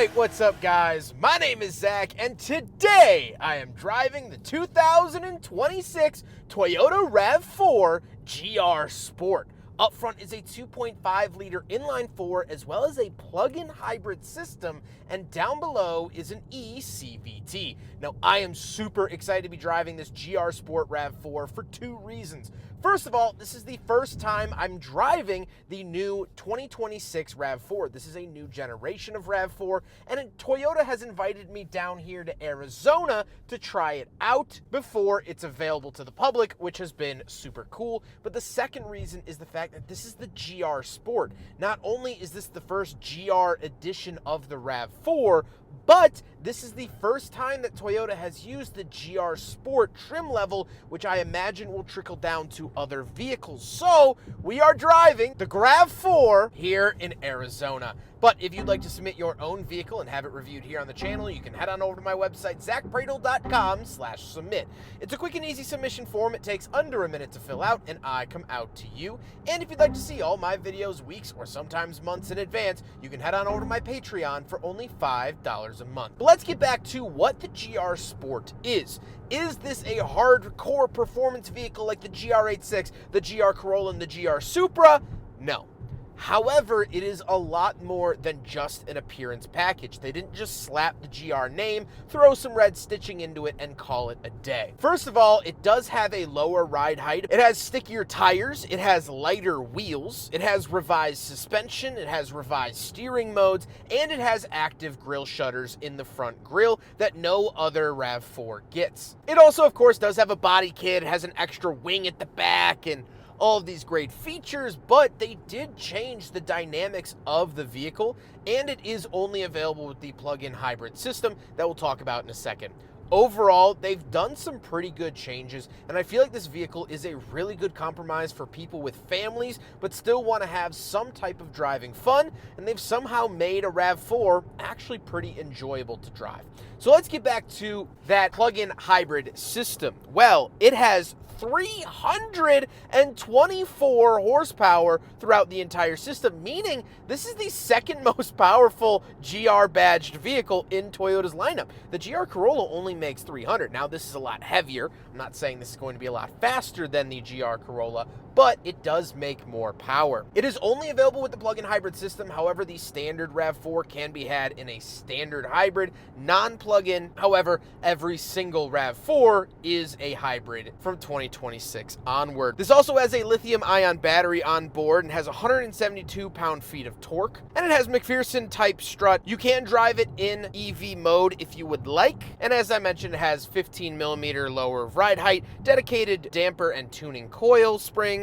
Alright, what's up guys? My name is Zack, and today I am driving the 2026 Toyota RAV4 GR Sport. Up front is a 2.5 liter inline 4 as well as a plug-in hybrid system, and down below is an eCVT. Now I am super excited to be driving this GR Sport RAV4 for two reasons. First of all, this is the first time I'm driving the new 2026 RAV4. This is a new generation of RAV4, and Toyota has invited me down here to Arizona to try it out before it's available to the public, which has been super cool. But the second reason is the fact that this is the GR Sport. Not only is this the first GR edition of the RAV4, but this is the first time that Toyota has used the GR Sport trim level, which I imagine will trickle down to other vehicles. So we are driving the RAV4 here in Arizona. But if you'd like to submit your own vehicle and have it reviewed here on the channel, you can head on over to my website, zackpradel.com/submit. It's a quick and easy submission form. It takes under a minute to fill out, and I come out to you. And if you'd like to see all my videos weeks or sometimes months in advance, you can head on over to my Patreon for only $5 a month. But let's get back to what the GR Sport is. Is this a hardcore performance vehicle like the GR86, the GR Corolla, and the GR Supra? No. However, it is a lot more than just an appearance package. They didn't just slap the GR name, throw some red stitching into it, and call it a day. First of all, it does have a lower ride height. It has stickier tires. It has lighter wheels. It has revised suspension. It has revised steering modes, and it has active grille shutters in the front grille that no other RAV4 gets. It also, of course, does have a body kit. It has an extra wing at the back, and all of these great features, but they did change the dynamics of the vehicle, and it is only available with the plug-in hybrid system that we'll talk about in a second. Overall, they've done some pretty good changes, and I feel like this vehicle is a really good compromise for people with families but still want to have some type of driving fun, and they've somehow made a RAV4 actually pretty enjoyable to drive. So let's get back to that plug-in hybrid system. Well, it has 324 horsepower throughout the entire system, meaning this is the second most powerful GR badged vehicle in Toyota's lineup. The GR Corolla only makes 300. Now, this is a lot heavier. I'm not saying this is going to be a lot faster than the GR Corolla, but it does make more power. It is only available with the plug-in hybrid system. However, the standard RAV4 can be had in a standard hybrid, non-plug-in. However, every single RAV4 is a hybrid from 2026 onward. This also has a lithium-ion battery on board and has 172 pound-feet of torque, and it has McPherson type strut. You can drive it in EV mode if you would like, and as I mentioned, it has 15mm lower ride height, dedicated damper and tuning coil springs.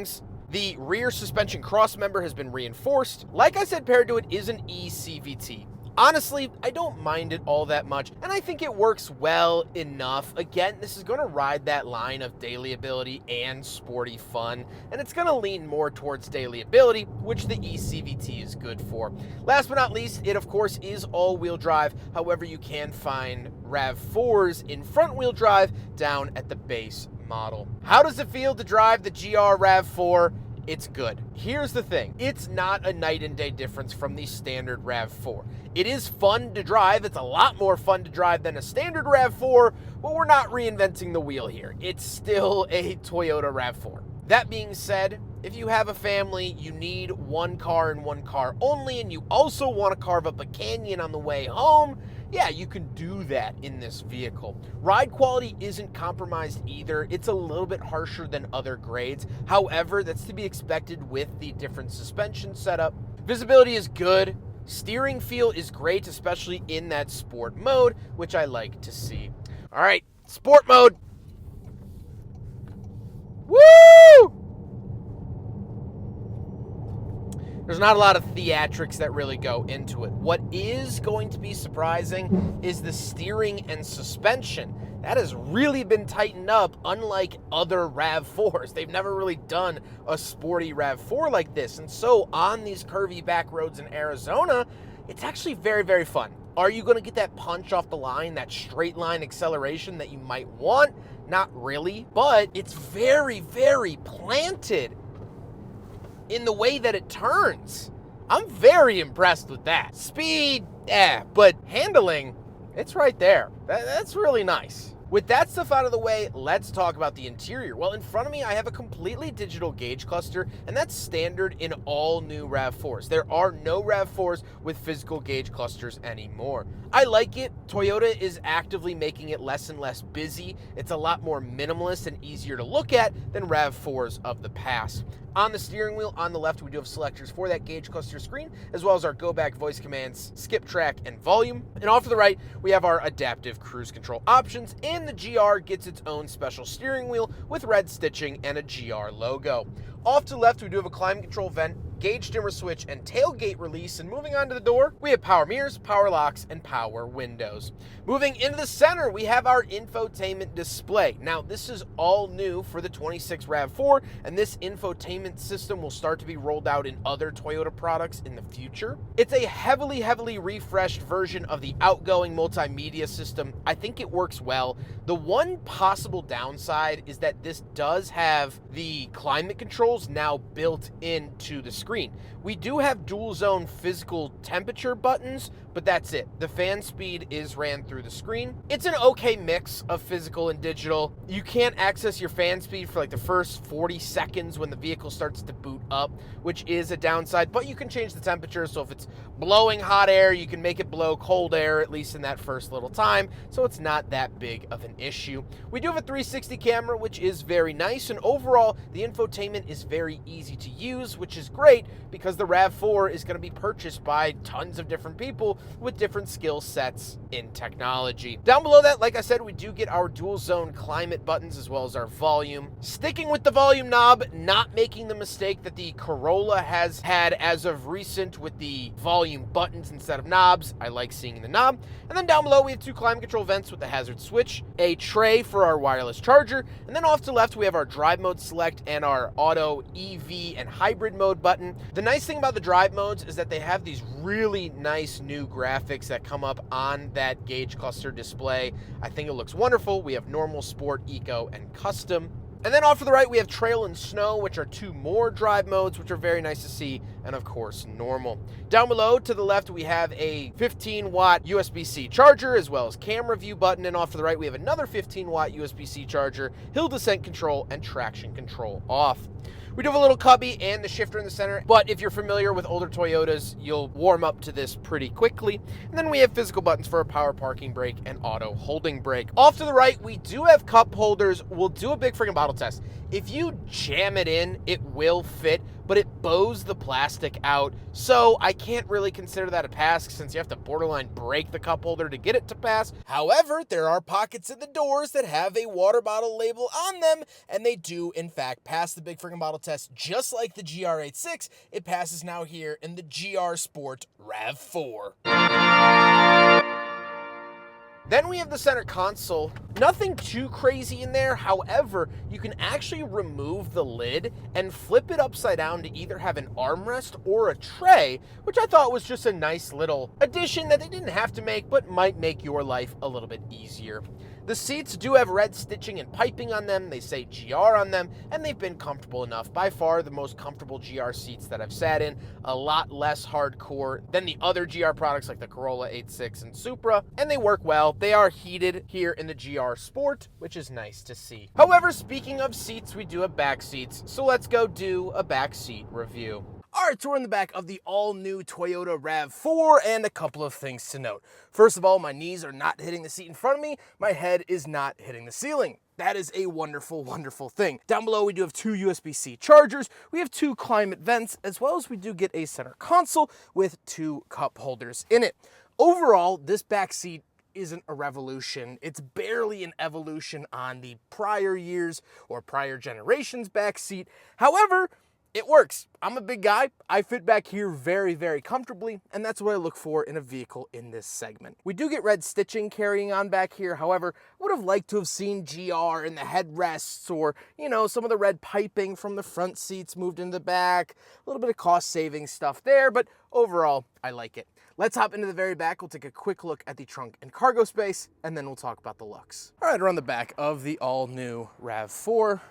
The rear suspension crossmember has been reinforced. Like I said, paired to it is an eCVT. Honestly, I don't mind it all that much, and I think it works well enough. Again, this is going to ride that line of daily ability and sporty fun, and it's going to lean more towards daily ability, which the eCVT is good for. Last but not least, it of course is all-wheel drive. However, you can find RAV4s in front-wheel drive down at the base model. How does it feel to drive the GR RAV4? It's good. Here's the thing. It's not a night and day difference from the standard RAV4. It is fun to drive. It's a lot more fun to drive than a standard RAV4, but we're not reinventing the wheel here. It's still a Toyota RAV4. That being said, if you have a family, you need one car and one car only, and you also want to carve up a canyon on the way home, yeah, you can do that in this vehicle. Ride quality isn't compromised either. It's a little bit harsher than other grades. However, that's to be expected with the different suspension setup. Visibility is good. Steering feel is great, especially in that sport mode, which I like to see. All right, sport mode. Woo! There's not a lot of theatrics that really go into it. What is going to be surprising is the steering and suspension. That has really been tightened up, unlike other RAV4s. They've never really done a sporty RAV4 like this. And so on these curvy back roads in Arizona, it's actually very, very fun. Are you going to get that punch off the line, that straight line acceleration that you might want? Not really, but it's very, very planted in the way that it turns. I'm very impressed with that. Speed, but handling, it's right there. That's really nice. With that stuff out of the way, let's talk about the interior. Well, in front of me, I have a completely digital gauge cluster, and that's standard in all new RAV4s. There are no RAV4s with physical gauge clusters anymore. I like it. Toyota is actively making it less and less busy. It's a lot more minimalist and easier to look at than RAV4s of the past. On the steering wheel, on the left, we do have selectors for that gauge cluster screen, as well as our go back voice commands, skip track, and volume. And off to the right, we have our adaptive cruise control options, and the GR gets its own special steering wheel with red stitching and a GR logo. Off to the left, we do have a climate control vent, gauge dimmer switch, and tailgate release. And moving on to the door, we have power mirrors, power locks, and power windows. Moving into the center, we have our infotainment display. Now, this is all new for the 26 RAV4, and this infotainment system will start to be rolled out in other Toyota products in the future. It's a heavily refreshed version of the outgoing multimedia system. I think it works well. The one possible downside is that this does have the climate controls now built into the screen. We do have dual zone physical temperature buttons, but that's it. The fan speed is ran through the screen. It's an okay mix of physical and digital. You can't access your fan speed for like the first 40 seconds when the vehicle starts to boot up, which is a downside, but you can change the temperature. So if it's blowing hot air, you can make it blow cold air, at least in that first little time. So it's not that big of an issue. We do have a 360 camera, which is very nice. And overall, the infotainment is very easy to use, which is great because the RAV4 is going to be purchased by tons of different people with different skill sets in technology. Down below that, like I said, we do get our dual zone climate buttons as well as our volume. Sticking with the volume knob, not making the mistake that the Corolla has had as of recent with the volume buttons instead of knobs. I like seeing the knob. And then down below, we have two climate control vents with the hazard switch, a tray for our wireless charger, and then off to the left, we have our drive mode select and our auto, EV, and hybrid mode button. The nice thing about the drive modes is that they have these really nice new graphics that come up on that gauge cluster display. I think it looks wonderful. We have normal, sport, eco, and custom. And then off to the right, we have trail and snow, which are two more drive modes, which are very nice to see, and of course, normal. Down below to the left, we have a 15-watt USB-C charger, as well as camera view button, and off to the right, we have another 15-watt USB-C charger, hill descent control, and traction control off. We do have a little cubby and the shifter in the center, but if you're familiar with older Toyotas, you'll warm up to this pretty quickly. And then we have physical buttons for a power parking brake and auto holding brake. Off to the right, we do have cup holders. We'll do a big freaking bottle test. If you jam it in, it will fit, but it bows the plastic out. So I can't really consider that a pass since you have to borderline break the cup holder to get it to pass. However, there are pockets in the doors that have a water bottle label on them, and they do, in fact, pass the big freaking bottle test just like the GR86. It passes now here in the GR Sport RAV4. Then we have the center console. Nothing too crazy in there. However, you can actually remove the lid and flip it upside down to either have an armrest or a tray, which I thought was just a nice little addition that they didn't have to make, but might make your life a little bit easier. The seats do have red stitching and piping on them. They say GR on them, and they've been comfortable enough. By far the most comfortable GR seats that I've sat in. A lot less hardcore than the other GR products like the Corolla 86 and Supra, and they work well. They are heated here in the GR Sport, which is nice to see. However, speaking of seats, we do have back seats, so let's go do a back seat review. All right, so we're in the back of the all-new Toyota RAV4, and a couple of things to note. First of all, my knees are not hitting the seat in front of me. My head is not hitting the ceiling. That is a wonderful, wonderful thing. Down below, we do have two USB-C chargers. We have two climate vents, as well as we do get a center console with two cup holders in it. Overall, this back seat isn't a revolution. It's barely an evolution on the prior years or prior generations back seat. However, it works. I'm a big guy. I fit back here very, very comfortably, and that's what I look for in a vehicle in this segment. We do get red stitching carrying on back here. However, I would have liked to have seen GR in the headrests or, some of the red piping from the front seats moved into the back. A little bit of cost-saving stuff there, but overall, I like it. Let's hop into the very back. We'll take a quick look at the trunk and cargo space, and then we'll talk about the looks. All right, we're on the back of the all-new RAV4.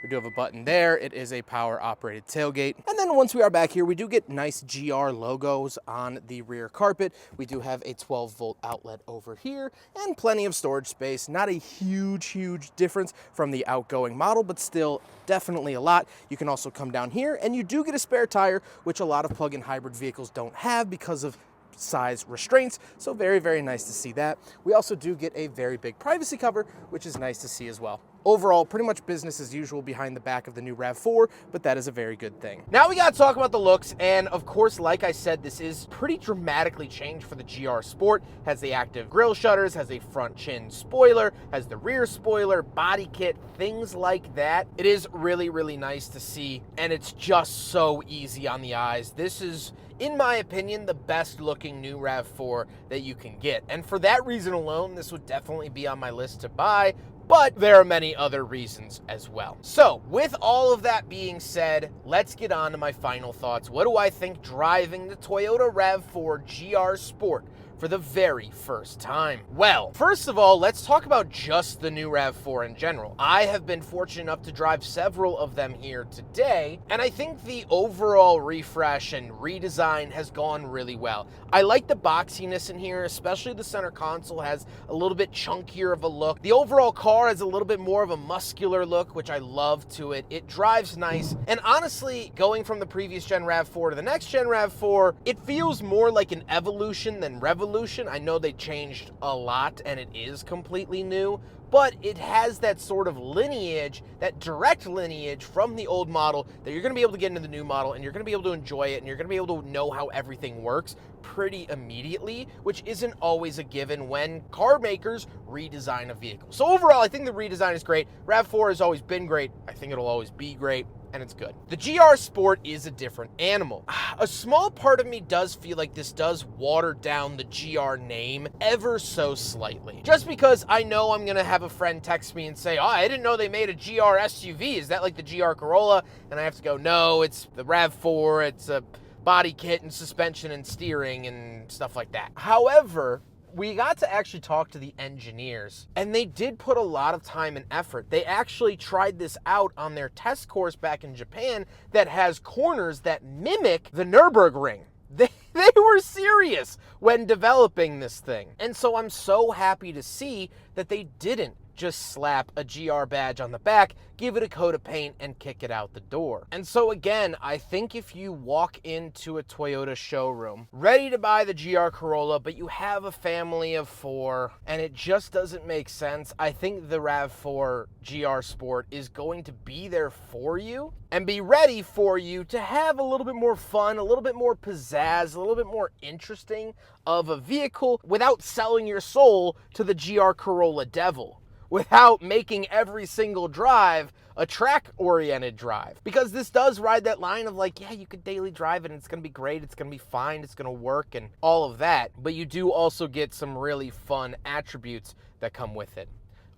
We do have a button there. It is a power operated tailgate. And then once we are back here, we do get nice GR logos on the rear carpet. We do have a 12-volt outlet over here and plenty of storage space. Not a huge difference from the outgoing model, but still definitely a lot. You can also come down here and you do get a spare tire, which a lot of plug-in hybrid vehicles don't have because of size restraints, so very nice to see that. We also do get a very big privacy cover, which is nice to see as well. Overall, pretty much business as usual behind the back of the new RAV4, but that is a very good thing. Now we gotta talk about the looks, and of course, like I said, this is pretty dramatically changed for the GR Sport. Has the active grille shutters, has a front chin spoiler, has the rear spoiler, body kit, things like that. It is really nice to see, and it's just so easy on the eyes. This is, in my opinion, the best looking new RAV4 that you can get. And for that reason alone, this would definitely be on my list to buy, but there are many other reasons as well. So with all of that being said, let's get on to my final thoughts. What do I think driving the Toyota RAV4 GR Sport for the very first time? Well, first of all, let's talk about just the new RAV4 in general. I have been fortunate enough to drive several of them here today, and I think the overall refresh and redesign has gone really well. I like the boxiness in here, especially the center console has a little bit chunkier of a look. The overall car has a little bit more of a muscular look, which I love to it. It drives nice, and honestly, going from the previous gen RAV4 to the next gen RAV4, it feels more like an evolution than revolution. I know they changed a lot and it is completely new, but it has that sort of lineage, that direct lineage from the old model that you're going to be able to get into the new model, and you're going to be able to enjoy it, and you're going to be able to know how everything works pretty immediately, which isn't always a given when car makers redesign a vehicle. So overall, I think the redesign is great. RAV4 has always been great. I think it'll always be great, and it's good. The GR Sport is a different animal. A small part of me does feel like this does water down the GR name ever so slightly. Just because I know I'm gonna have a friend text me and say, oh, I didn't know they made a GR SUV. Is that like the GR Corolla? And I have to go, no, it's the RAV4. It's a body kit and suspension and steering and stuff like that. However, we got to actually talk to the engineers, and they did put a lot of time and effort. They actually tried this out on their test course back in Japan that has corners that mimic the Nürburgring. They were serious when developing this thing. And so I'm so happy to see that they didn't just slap a GR badge on the back, give it a coat of paint, and kick it out the door. And so again, I think if you walk into a Toyota showroom ready to buy the GR Corolla, but you have a family of 4 and it just doesn't make sense, I think the RAV4 GR Sport is going to be there for you and be ready for you to have a little bit more fun, a little bit more pizzazz, a little bit more interesting of a vehicle without selling your soul to the GR Corolla devil, without making every single drive a track-oriented drive. Because this does ride that line of like, yeah, you could daily drive it and it's gonna be great, it's gonna be fine, it's gonna work and all of that, but you do also get some really fun attributes that come with it.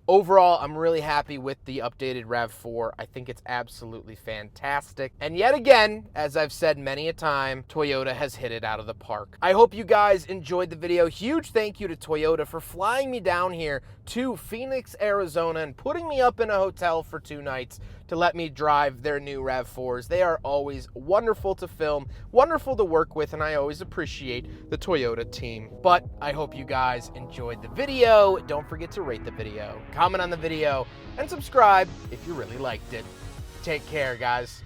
Overall, I'm really happy with the updated RAV4. I think it's absolutely fantastic. And yet again, as I've said many a time, Toyota has hit it out of the park. I hope you guys enjoyed the video. Huge thank you to Toyota for flying me down here to Phoenix, Arizona, and putting me up in a hotel for 2 nights to let me drive their new RAV4s. They are always wonderful to film, wonderful to work with, and I always appreciate the Toyota team. But I hope you guys enjoyed the video. Don't forget to rate the video, comment on the video, and subscribe if you really liked it. Take care, guys.